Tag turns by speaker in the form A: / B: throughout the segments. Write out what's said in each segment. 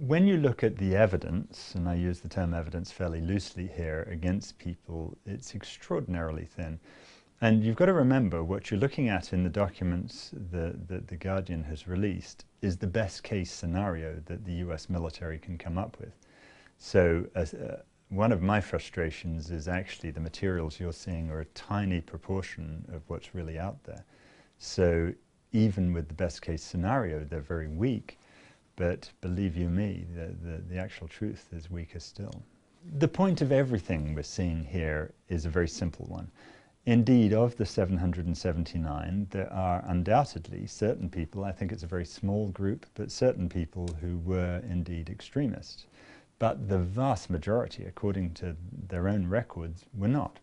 A: When you look at the evidence, and I use the term evidence fairly loosely here, against people, it's extraordinarily thin. And you've got to remember what you're looking at in the documents that the Guardian has released is the best case scenario that the US military can come up with. So one of my frustrations is actually the materials you're seeing are a tiny proportion of what's really out there. So even with the best case scenario, they're very weak. But believe you me, the actual truth is weaker still. The point of everything we're seeing here is a very simple one. Indeed, of the 779, there are undoubtedly certain people, I think it's a very small group, but certain people who were indeed extremists. But the vast majority, according to their own records, were not.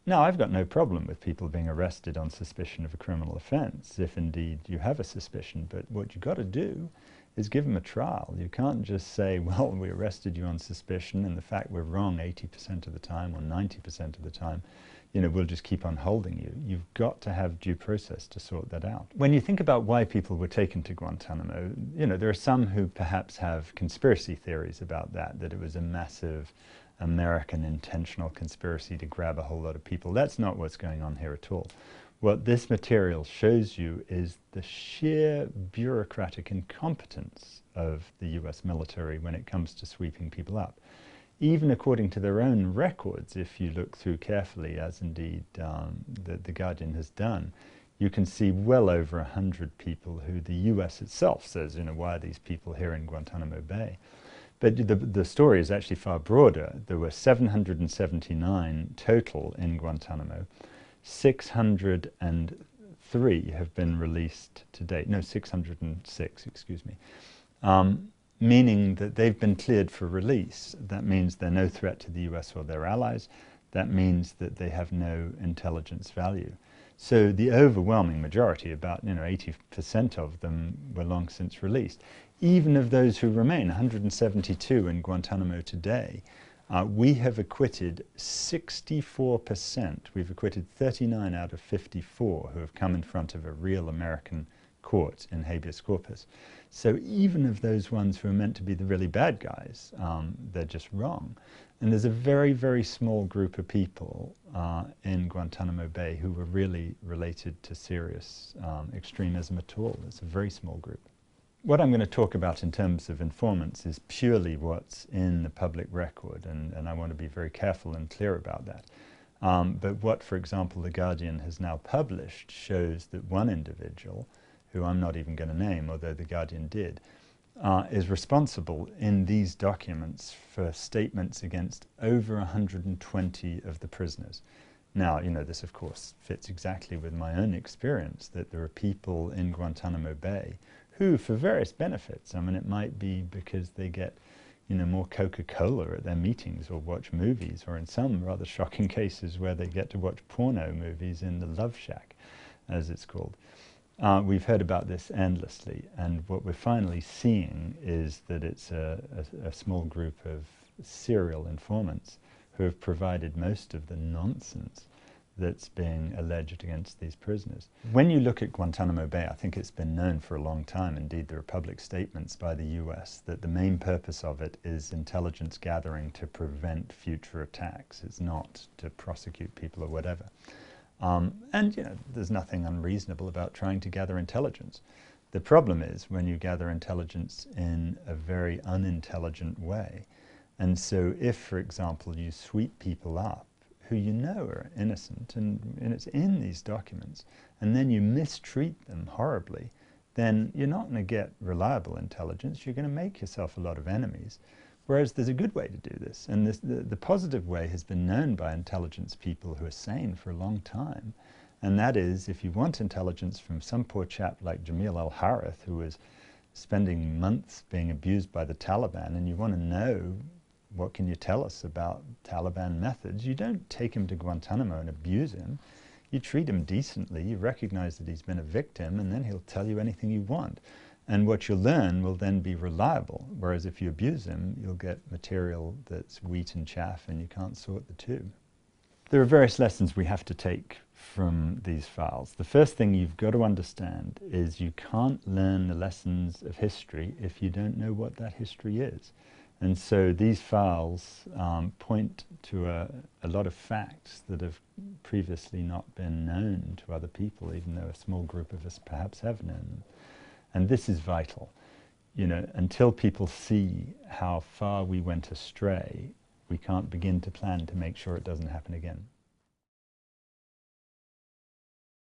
A: Now, I've got no problem with people being arrested on suspicion of a criminal offense, if indeed you have a suspicion, but what you've got to do is give them a trial. You can't just say, well, we arrested you on suspicion and the fact we're wrong 80% of the time or 90% of the time, we'll just keep on holding you. You've got to have due process to sort that out. When you think about why people were taken to Guantanamo, there are some who perhaps have conspiracy theories about that it was a massive American intentional conspiracy to grab a whole lot of people. That's not what's going on here at all. What this material shows you is the sheer bureaucratic incompetence of the US military when it comes to sweeping people up. Even according to their own records, if you look through carefully, as indeed the Guardian has done, you can see well over 100 people who the US itself says, why are these people here in Guantanamo Bay? But the story is actually far broader. There were 779 total in Guantanamo. 603 have been released to date. No, 606, excuse me. Meaning that they've been cleared for release. That means they're no threat to the US or their allies. That means that they have no intelligence value. So the overwhelming majority, about 80% of them, were long since released. Even of those who remain, 172 in Guantanamo today, we have acquitted 64%. We've acquitted 39 out of 54 who have come in front of a real American court in habeas corpus. So even of those ones who are meant to be the really bad guys, they're just wrong. And there's a very, very small group of people in Guantanamo Bay who were really related to serious extremism at all. It's a very small group. What I'm going to talk about in terms of informants is purely what's in the public record, and I want to be very careful and clear about that. But what, for example, The Guardian has now published shows that one individual, who I'm not even going to name, although The Guardian did, is responsible in these documents for statements against over 120 of the prisoners. Now, this of course fits exactly with my own experience, that there are people in Guantanamo Bay who, for various benefits, it might be because they get, more Coca-Cola at their meetings or watch movies, or in some rather shocking cases where they get to watch porno movies in the Love Shack, as it's called. We've heard about this endlessly, and what we're finally seeing is that it's a small group of serial informants who have provided most of the nonsense that's being alleged against these prisoners. When you look at Guantanamo Bay, I think it's been known for a long time, indeed there are public statements by the US, that the main purpose of it is intelligence gathering to prevent future attacks. It's not to prosecute people or whatever. There's nothing unreasonable about trying to gather intelligence. The problem is when you gather intelligence in a very unintelligent way. And so if, for example, you sweep people up who are innocent, and it's in these documents, and then you mistreat them horribly, then you're not going to get reliable intelligence. You're going to make yourself a lot of enemies. Whereas there's a good way to do this, and the positive way has been known by intelligence people who are sane for a long time, and that is, if you want intelligence from some poor chap like Jamil al-Harith, who was spending months being abused by the Taliban, and you want to know what can you tell us about Taliban methods, you don't take him to Guantanamo and abuse him. You treat him decently, you recognize that he's been a victim, and then he'll tell you anything you want. And what you'll learn will then be reliable, whereas if you abuse him, you'll get material that's wheat and chaff, and you can't sort the two. There are various lessons we have to take from these files. The first thing you've got to understand is you can't learn the lessons of history if you don't know what that history is. And so these files point to a lot of facts that have previously not been known to other people, even though a small group of us perhaps have known them. And this is vital. You know, until people see how far we went astray, we can't begin to plan to make sure it doesn't happen again.